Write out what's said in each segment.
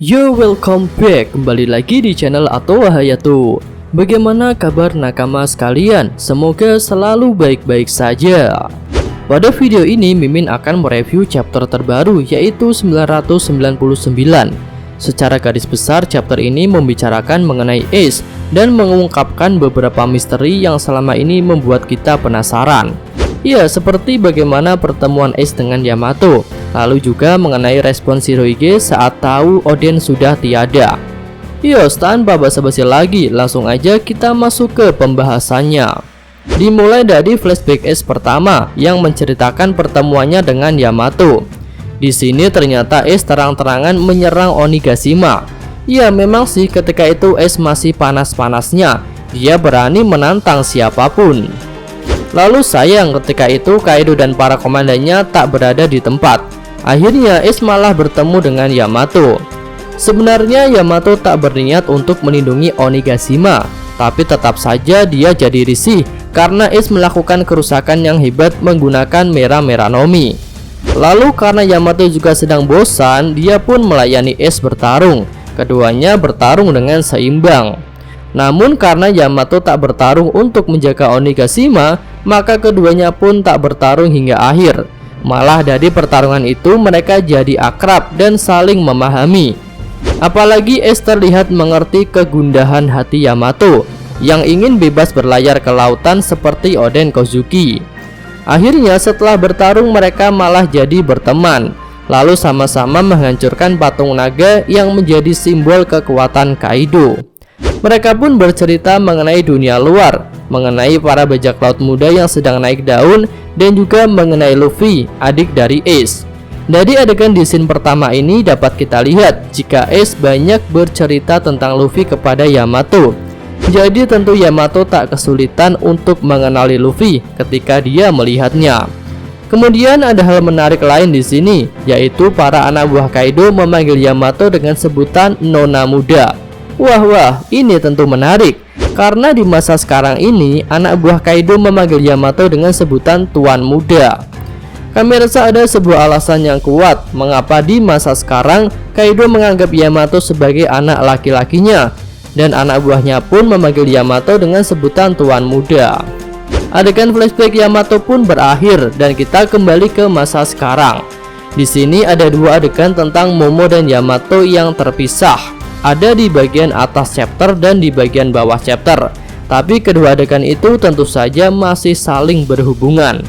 Yo, welcome back, kembali lagi di channel Atau Hayato. Bagaimana kabar nakama sekalian? Semoga selalu baik-baik saja. Pada video ini Mimin akan mereview chapter terbaru, yaitu 999. Secara garis besar, chapter ini membicarakan mengenai Ace dan mengungkapkan beberapa misteri yang selama ini membuat kita penasaran. Ya, seperti bagaimana pertemuan Ace dengan Yamato, lalu juga mengenai respon Shirohige saat tahu Oden sudah tiada. Yos, tanpa basa-basi lagi, langsung aja kita masuk ke pembahasannya. Dimulai dari flashback Ace pertama yang menceritakan pertemuannya dengan Yamato. Di sini ternyata Ace terang-terangan menyerang Onigashima. Ya, memang sih ketika itu Ace masih panas-panasnya, dia berani menantang siapapun. Lalu sayang ketika itu Kaido dan para komandannya tak berada di tempat. Akhirnya Ace malah bertemu dengan Yamato. Sebenarnya Yamato tak berniat untuk melindungi Onigashima, tapi tetap saja dia jadi risih karena Ace melakukan kerusakan yang hebat menggunakan Mera Nomi. Lalu karena Yamato juga sedang bosan, dia pun melayani Ace bertarung. Keduanya bertarung dengan seimbang. Namun karena Yamato tak bertarung untuk menjaga Onigashima, maka keduanya pun tak bertarung hingga akhir. Malah dari pertarungan itu mereka jadi akrab dan saling memahami. Apalagi Ace terlihat mengerti kegundahan hati Yamato yang ingin bebas berlayar ke lautan seperti Oden Kozuki. Akhirnya setelah bertarung mereka malah jadi berteman, lalu sama-sama menghancurkan patung naga yang menjadi simbol kekuatan Kaido. Mereka pun bercerita mengenai dunia luar, mengenai para bajak laut muda yang sedang naik daun, dan juga mengenai Luffy, adik dari Ace. Dari adegan di scene pertama ini dapat kita lihat jika Ace banyak bercerita tentang Luffy kepada Yamato. Jadi tentu Yamato tak kesulitan untuk mengenali Luffy ketika dia melihatnya. Kemudian ada hal menarik lain di sini, yaitu para anak buah Kaido memanggil Yamato dengan sebutan Nona Muda. Wah, ini tentu menarik karena di masa sekarang ini anak buah Kaido memanggil Yamato dengan sebutan Tuan Muda. Kami rasa ada sebuah alasan yang kuat mengapa di masa sekarang Kaido menganggap Yamato sebagai anak laki-lakinya, dan anak buahnya pun memanggil Yamato dengan sebutan Tuan Muda. Adegan flashback Yamato pun berakhir dan kita kembali ke masa sekarang. Di sini ada dua adegan tentang Momo dan Yamato yang terpisah. Ada di bagian atas chapter dan di bagian bawah chapter. Tapi kedua adegan itu tentu saja masih saling berhubungan.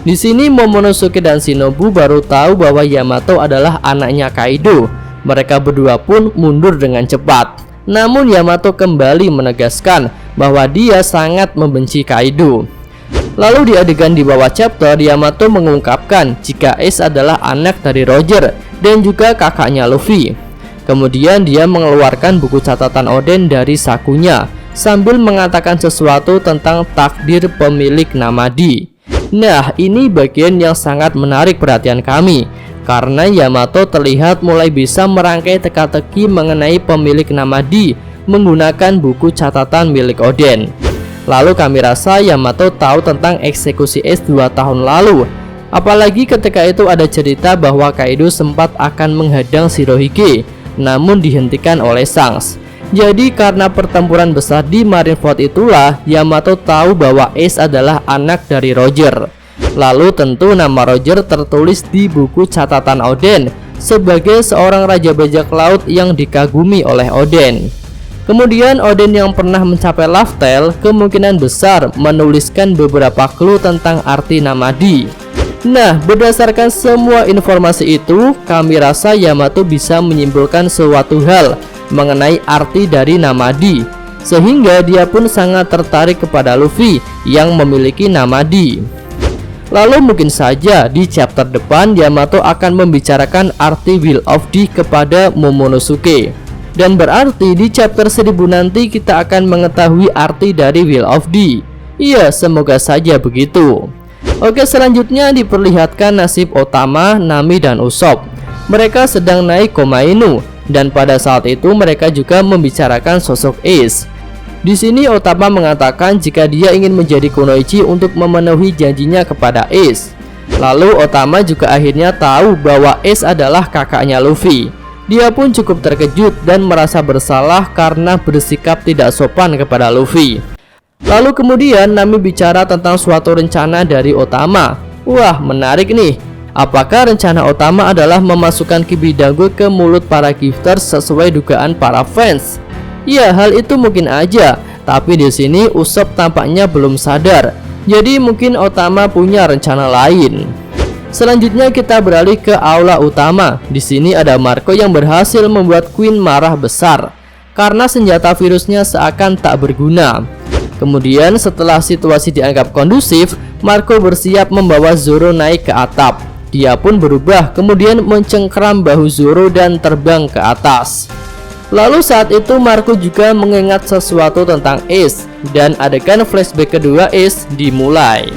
Di sini Momonosuke dan Shinobu baru tahu bahwa Yamato adalah anaknya Kaido. Mereka berdua pun mundur dengan cepat. Namun Yamato kembali menegaskan bahwa dia sangat membenci Kaido. Lalu di adegan di bawah chapter, Yamato mengungkapkan jika Ace adalah anak dari Roger dan juga kakaknya Luffy. Kemudian dia mengeluarkan buku catatan Oden dari sakunya sambil mengatakan sesuatu tentang takdir pemilik Namadi. Nah, ini bagian yang sangat menarik perhatian kami karena Yamato terlihat mulai bisa merangkai teka-teki mengenai pemilik Namadi menggunakan buku catatan milik Oden. Lalu kami rasa Yamato tahu tentang eksekusi Ace 2 tahun lalu. Apalagi ketika itu ada cerita bahwa Kaido sempat akan menghadang Shirohige, namun dihentikan oleh Shanks. Jadi karena pertempuran besar di Marineford itulah Yamato tahu bahwa Ace adalah anak dari Roger. Lalu tentu nama Roger tertulis di buku catatan Oden sebagai seorang raja bajak laut yang dikagumi oleh Oden. Kemudian Oden yang pernah mencapai Laftel kemungkinan besar menuliskan beberapa clue tentang arti Namadi. Nah, berdasarkan semua informasi itu, kami rasa Yamato bisa menyimpulkan suatu hal mengenai arti dari Namadi, sehingga dia pun sangat tertarik kepada Luffy yang memiliki Namadi. Lalu mungkin saja di chapter depan Yamato akan membicarakan arti Will of D kepada Momonosuke. Dan berarti di chapter 1000 nanti kita akan mengetahui arti dari Will of D. Iya, semoga saja begitu. Oke, selanjutnya diperlihatkan nasib Otama, Nami, dan Usopp. Mereka sedang naik Komainu, dan pada saat itu mereka juga membicarakan sosok Ace. Di sini Otama mengatakan jika dia ingin menjadi kunoichi untuk memenuhi janjinya kepada Ace. Lalu Otama juga akhirnya tahu bahwa Ace adalah kakaknya Luffy. Dia pun cukup terkejut dan merasa bersalah karena bersikap tidak sopan kepada Luffy. Lalu kemudian Nami bicara tentang suatu rencana dari Otama. Wah, menarik nih. Apakah rencana Otama adalah memasukkan Kibidango ke mulut para gifters sesuai dugaan para fans? Ya, hal itu mungkin aja. Tapi di sini Usopp tampaknya belum sadar. Jadi mungkin Otama punya rencana lain. Selanjutnya kita beralih ke aula utama. Di sini ada Marco yang berhasil membuat Queen marah besar karena senjata virusnya seakan tak berguna. Kemudian setelah situasi dianggap kondusif, Marco bersiap membawa Zoro naik ke atap. Dia pun berubah, kemudian mencengkeram bahu Zoro dan terbang ke atas. Lalu saat itu Marco juga mengingat sesuatu tentang Ace, dan adegan flashback kedua Ace dimulai.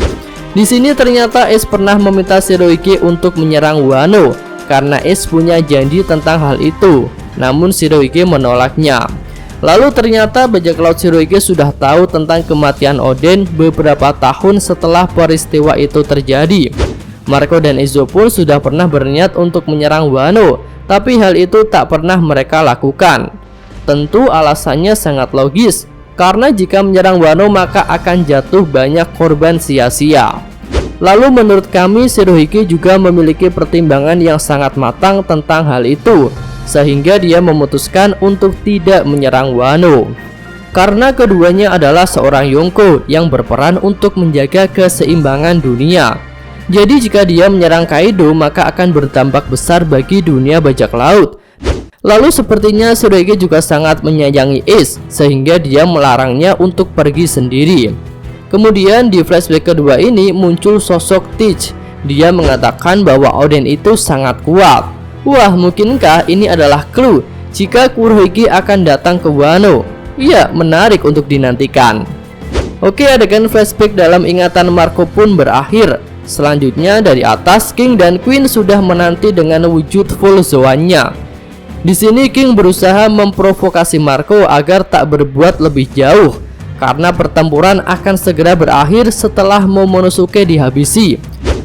Di sini ternyata Ace pernah meminta Shirohige untuk menyerang Wano karena Ace punya janji tentang hal itu. Namun Shirohige menolaknya. Lalu ternyata bajak laut Shirohige sudah tahu tentang kematian Oden beberapa tahun setelah peristiwa itu terjadi. Marco dan Izo pun sudah pernah berniat untuk menyerang Wano, tapi hal itu tak pernah mereka lakukan. Tentu alasannya sangat logis, karena jika menyerang Wano maka akan jatuh banyak korban sia-sia. Lalu menurut kami Shirohige juga memiliki pertimbangan yang sangat matang tentang hal itu, sehingga dia memutuskan untuk tidak menyerang Wano. Karena keduanya adalah seorang Yonko yang berperan untuk menjaga keseimbangan dunia. Jadi jika dia menyerang Kaido maka akan berdampak besar bagi dunia bajak laut. Lalu sepertinya Shirohige juga sangat menyayangi Ace, sehingga dia melarangnya untuk pergi sendiri. Kemudian di flashback kedua ini muncul sosok Teach. Dia mengatakan bahwa Oden itu sangat kuat. Wah, mungkinkah ini adalah clue jika Kurohige akan datang ke Wano? Iya, menarik untuk dinantikan. Oke, adegan flashback dalam ingatan Marco pun berakhir. Selanjutnya dari atas, King dan Queen sudah menanti dengan wujud full Zoan-nya. Di sini King berusaha memprovokasi Marco agar tak berbuat lebih jauh, karena pertempuran akan segera berakhir setelah Momonosuke dihabisi.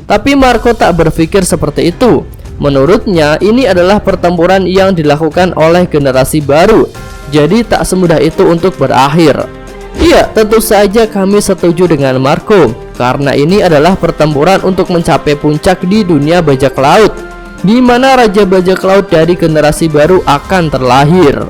Tapi Marco tak berpikir seperti itu. Menurutnya ini adalah pertempuran yang dilakukan oleh generasi baru, jadi tak semudah itu untuk berakhir. Iya, tentu saja kami setuju dengan Marco, karena ini adalah pertempuran untuk mencapai puncak di dunia bajak laut, di mana raja bajak laut dari generasi baru akan terlahir.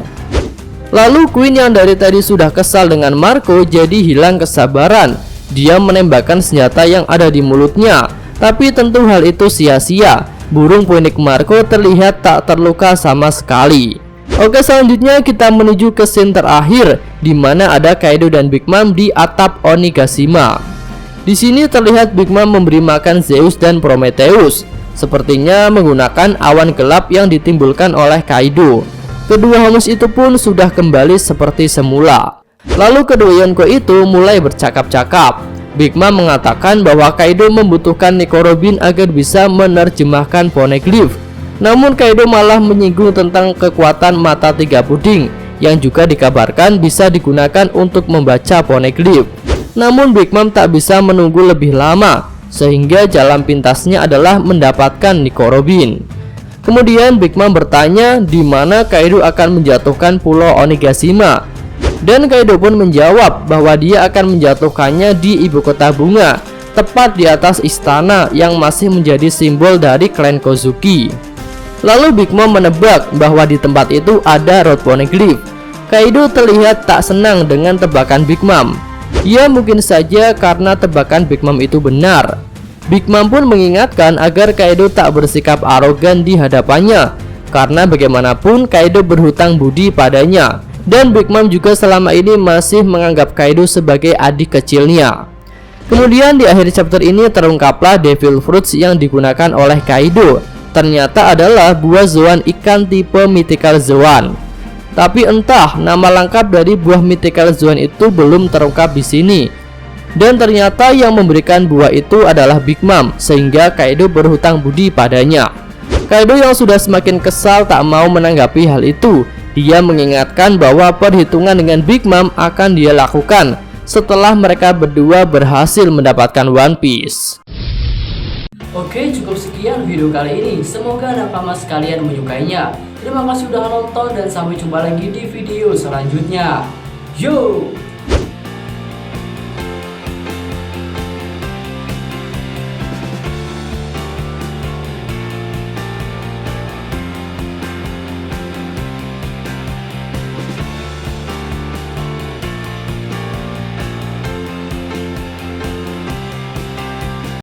Lalu Queen yang dari tadi sudah kesal dengan Marco jadi hilang kesabaran. Dia menembakkan senjata yang ada di mulutnya, tapi tentu hal itu sia-sia. Burung punik Marco terlihat tak terluka sama sekali. Oke, selanjutnya kita menuju ke scene terakhir, di mana ada Kaido dan Big Mom di atap Onigashima. Di sini terlihat Big Mom memberi makan Zeus dan Prometheus, sepertinya menggunakan awan gelap yang ditimbulkan oleh Kaido. Kedua homus itu pun sudah kembali seperti semula. Lalu kedua Yonko itu mulai bercakap-cakap. Big Mom mengatakan bahwa Kaido membutuhkan Nico Robin agar bisa menerjemahkan poneglyph. Namun Kaido malah menyinggung tentang kekuatan mata tiga puding yang juga dikabarkan bisa digunakan untuk membaca poneglyph. Namun Big Mom tak bisa menunggu lebih lama, sehingga jalan pintasnya adalah mendapatkan Nico Robin. Kemudian Big Mom bertanya di mana Kaido akan menjatuhkan pulau Onigashima. Dan Kaido pun menjawab bahwa dia akan menjatuhkannya di ibu kota bunga, tepat di atas istana yang masih menjadi simbol dari klan Kozuki. Lalu Big Mom menebak bahwa di tempat itu ada road poneglyph. Kaido terlihat tak senang dengan tebakan Big Mom. Ya, mungkin saja karena tebakan Big Mom itu benar. Big Mom pun mengingatkan agar Kaido tak bersikap arogan di hadapannya, karena bagaimanapun Kaido berhutang budi padanya. Dan Big Mom juga selama ini masih menganggap Kaido sebagai adik kecilnya. Kemudian di akhir chapter ini terungkaplah Devil Fruits yang digunakan oleh Kaido. Ternyata adalah buah Zoan ikan tipe Mythical Zoan. Tapi entah nama lengkap dari buah Mythical Zoan itu belum terungkap di sini. Dan ternyata yang memberikan buah itu adalah Big Mom, sehingga Kaido berhutang budi padanya. Kaido yang sudah semakin kesal tak mau menanggapi hal itu. Dia mengingatkan bahwa perhitungan dengan Big Mom akan dia lakukan setelah mereka berdua berhasil mendapatkan One Piece. Oke, cukup sekian video kali ini. Semoga nakama sekalian menyukainya. Terima kasih sudah nonton dan sampai jumpa lagi di video selanjutnya. Yo!